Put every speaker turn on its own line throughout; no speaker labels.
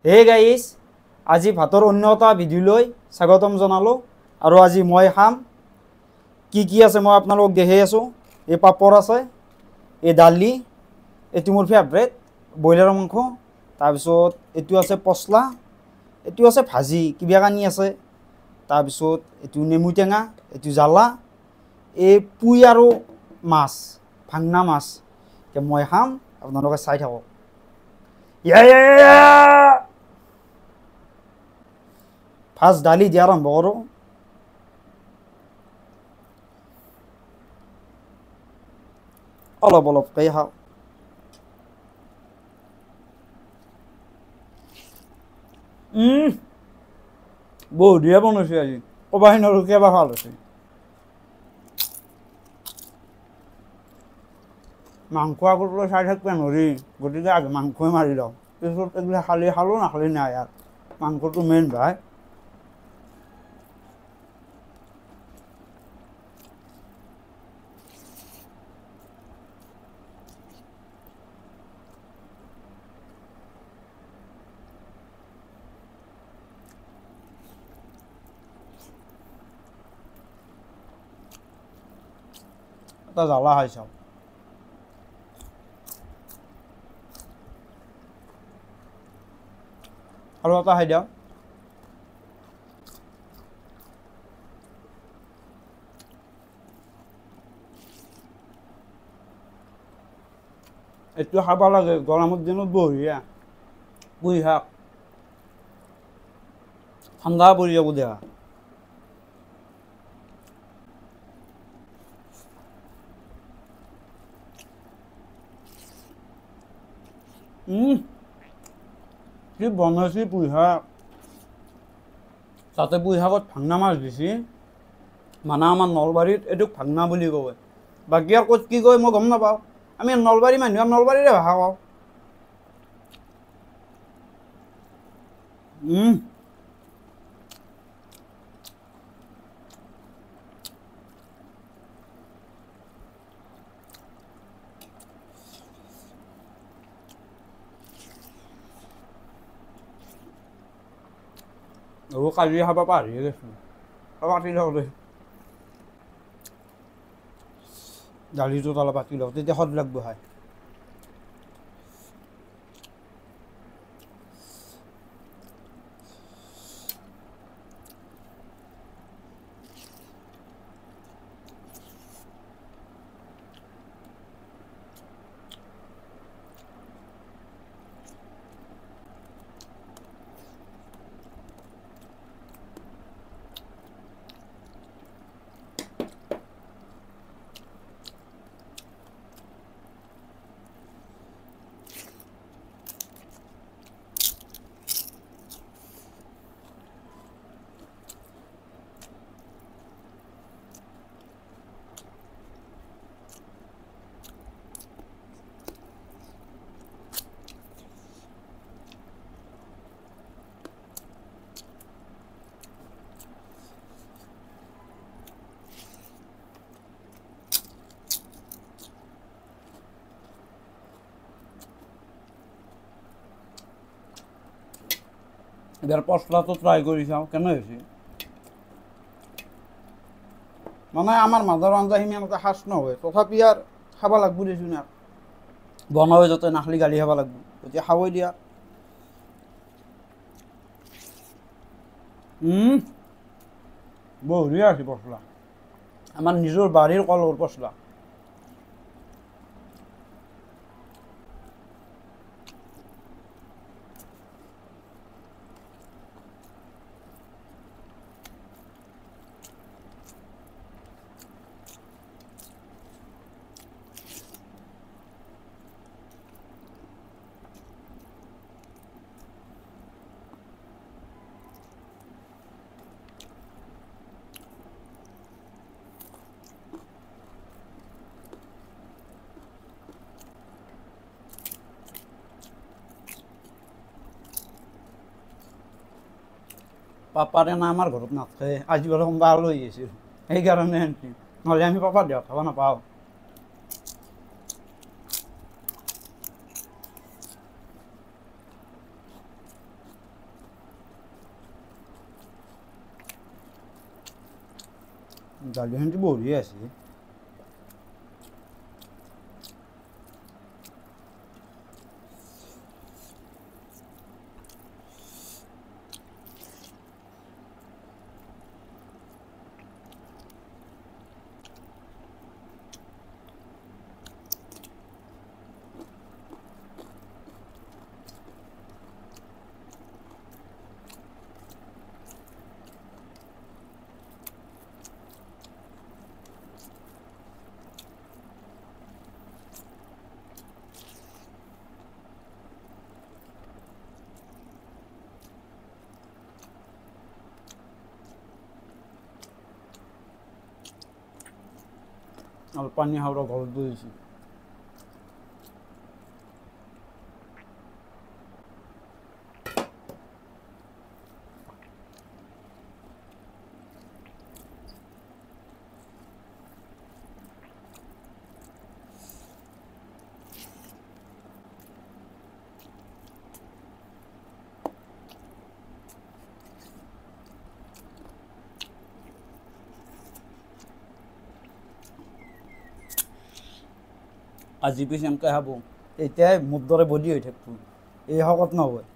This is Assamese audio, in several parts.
হে গাইজ, আজি ভাতৰ অন্য এটা ভিডিঅ'লৈ স্বাগতম জনালোঁ। আৰু আজি মই খাম কি আছে মই আপোনালোকক দেখাই আছোঁ। এই পাপৰ আছে, এই দালি, এইটো মোৰ ফেভৰেট ব্ৰইলাৰৰ মাংস, তাৰপিছত এইটো আছে পচলা, এইটো আছে ভাজি কিবা কানি আছে, তাৰপিছত এইটো নেমু টেঙা, এইটো জ্বালা, এই পুই আৰু মাছ, ভাংনা মাছ। মই খাম, আপোনালোকে চাই থাকক। ফাৰ্ষ্ট দালি দিয়া আৰম্ভ কৰোঁ। অলপ অলপকৈ খাওঁ। বঢ়িয়া বনাইছে আজি, ক'বাই নোৱাৰোঁ কেইবা ভাল হৈছে। মাংস আগলৈ চাই থাকিব নোৱাৰি, গতিকে আগে মাংসই মাৰি লওঁ। পিছত এইবিলাক খালি খালোঁ, নাখালি নাই আৰু। মাংসটো মেইন ভাই। এটা জ্বালা খাই চাওঁ। আৰু এটা খাই দিওঁ। এইটো খাব লাগে গৰমৰ দিনত, বঢ়িয়া। পুই শাক ঠাণ্ডা পৰি যাব দেহা। কি বনাইছে পুই শাক, তাতে পুই শাকত ভাংনা মাছ দিছে। মানে আমাৰ নলবাৰীত এইটোক ভাংনা বুলি কয়, বাকী আৰু ক'ত কি কয় মই গম নাপাওঁ। আমি নলবাৰী মানুহ, নলবাৰীৰে ভাষা কওঁ। কালি খাব পাহৰিয়ে গৈছোঁ, পাতি লওঁ দেই। দালিটোত অলপ পাতি লওঁ, তেতিয়া সোৱাদ লাগিব খাই। এবাৰ পচলাটো ট্ৰাই কৰি চাওঁ কেনে হৈছে। মানে আমাৰ মাছৰ আঞ্জা সিমান এটা সাজ নহয়, তথাপি আৰু খাব লাগিব দেচোন। আৰু বনাবই যাতে নাখালি গালি খাব লাগিব, গতিকে খাবই দিয়া। বঢ়িয়া আছে পচলা, আমাৰ নিজৰ বাৰীৰ কলৰ পচলা। পাপাৰে না আমাৰ ঘৰত নাথাকে, আজি বোলে কোনোবা আলহী আহিছিল, সেইকাৰণে আনিছে, নহ'লে আমি পাপাৰ দেহত খাব নাপাওঁ। দালিখিনি বঢ়িয়া আছে। আৰু পানী হাওৰা ঘৰত বহিছোঁ। আজি পিছ এনেকৈ খাব, এতিয়াই মোৰ দৰে বডি হৈ থাকিব, এই শকত নহয়।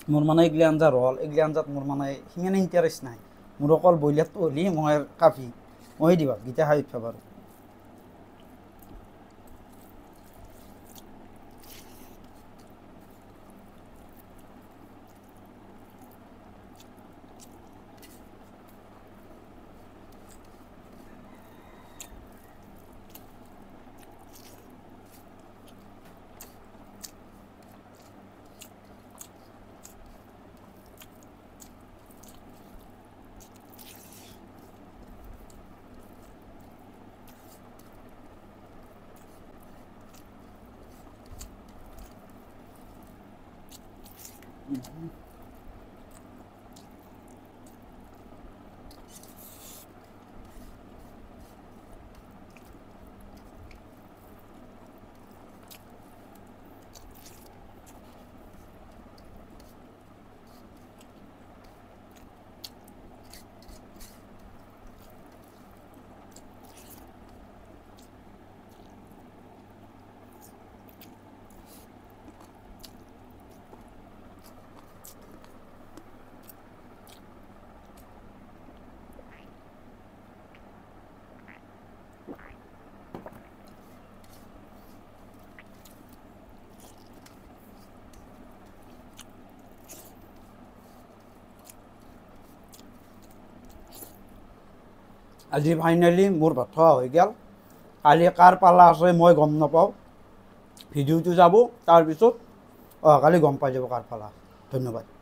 মোৰ মানে এইগিলা আঞ্জা ৰল, এইগিলা আঞ্জাত মোৰ মানে সিমান ইণ্টাৰেষ্ট নাই। মোৰ অকল ব্ৰইলাৰটো হ'লেই মই কাফি, মই দিবা গীতা খাই উঠিব পাৰোঁ। আজি ফাইনেলি মোৰ ভাত খোৱা হৈ গ'ল। কালি কাৰ পালা আছে মই গম নাপাওঁ, ভিডিঅ'টো যাব তাৰপিছত অহাকালি গম পাই যাব কাৰ পালা। ধন্যবাদ।